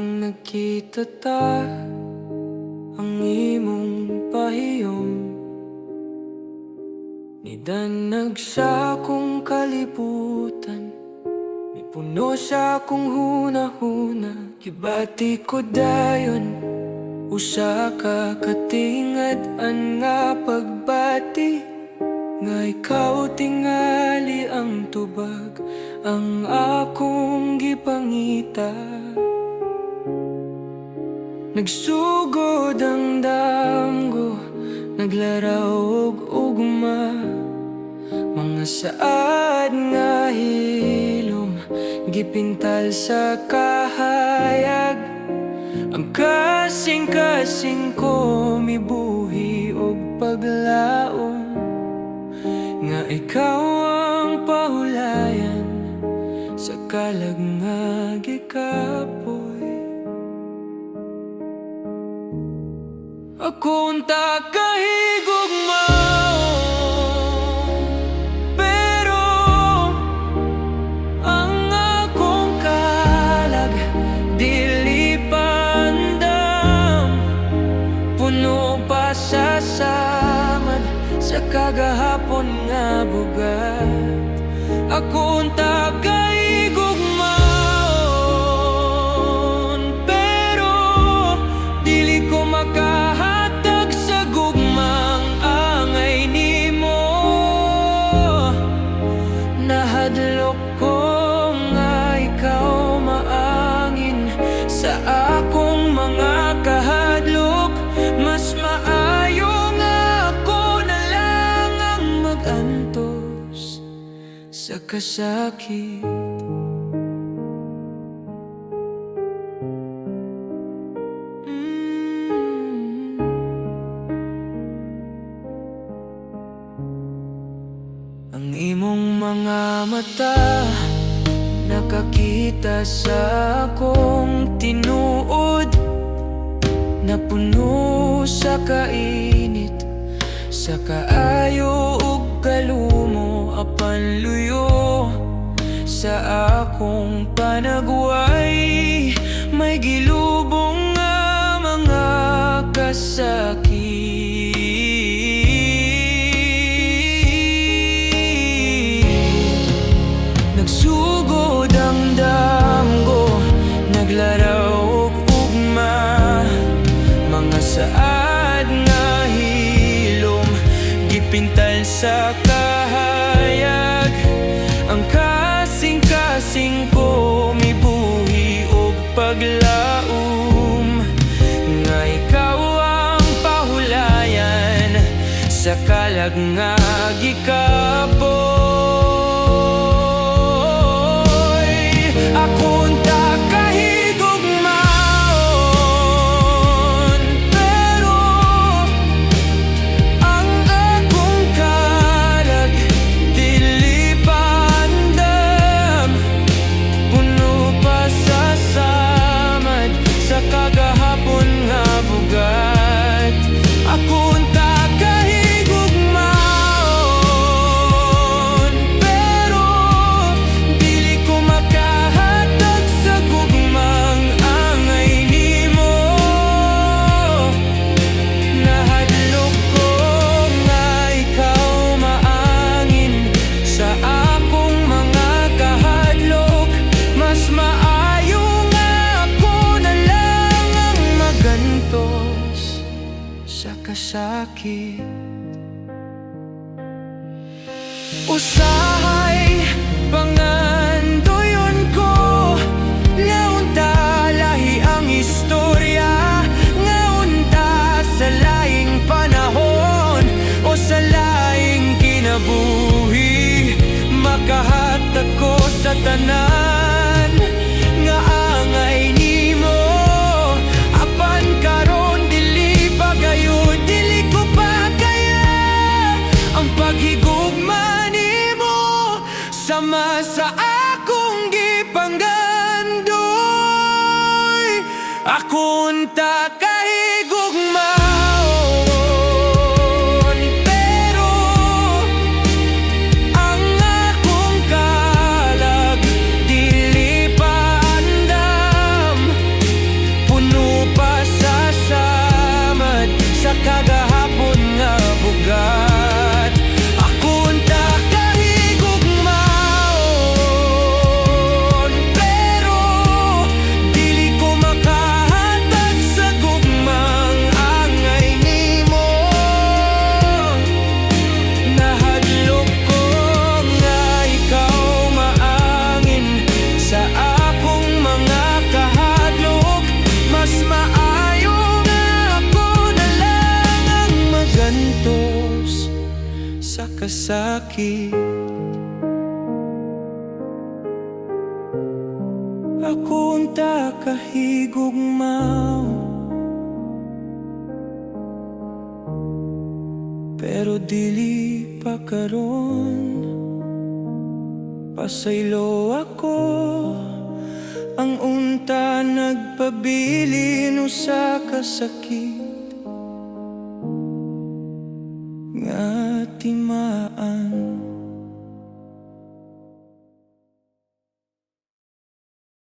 Nang nagkita ta, ang imong pahiyom nidanag siya kong kalibutan, mipuno siya kong hunahuna. Gibati ko dayon, usa ka katingad-an nga pagbati, nga ikaw tingali ang tubag, ang akong gipangita. Nagsugod ang damgo, naglaraw og ugma, mga saad nga hilom, gipintal sa kahayag. Ang kasing-kasing ko mibuhi og paglaom, nga ikaw ang pahulayan sa kalag nga gikapoy. Ako unta kahigugmao, pero ang akong kalag dili pandam, puno pa sa samad sa kagahapon nga bugat. Ako unta kahigugmaon, pero dili ko makahatag sa gugmang angay nimo. Nahadlok ko nga ikaw maangin sa akong mga kahadlok. Mas maayo nga ako na lang ang mag-antos sa kasakit. Ang imong mga mata nakakita sa akong tinuod, napuno sa kainit, sa kaayo ug kalumo, apan luyo sa akong panagway. May gilubong nga mga kasakit. Nagsugod ang damgo, naglaraw og ugma, mga saad nga hilom, gipintal sa kahayag. Ang kasing-kasing ko mibuhi og paglaom, nga ikaw ang pahulayan sa kalag nga gikapoy. Ako unta kahigugmaon, pero ang akong kalag dili pandam, puno pa sa samad sa kagahapon nga bugat. Ako unta kahigugmaon, pero dili ko makahatag sa gugmang angay nimo. Nahadlok ko nga ikaw maangin sa akong mga kahadlok. Mas maayo nga ako na lang ang magantos sa kasakit. Usahay pangandoyon ko, ngaunta lahi ang istorya, ngaunta sa laing panahon o sa laing kinabuhi. Makahatag ko sa tanan nga angay nimo, apan karon dili pa gayud, dili ko pa kaya ang paghigugma nimo sama sa akong gipanggandoy. Ako unta kahigugmaon, pero ang akong kalag dili pa andam, kasakit. Ako unta kahigugmaw, pero dili pa karon. Pasaylo ako, ang unta nagpabilin usa ka sakit nga timaan.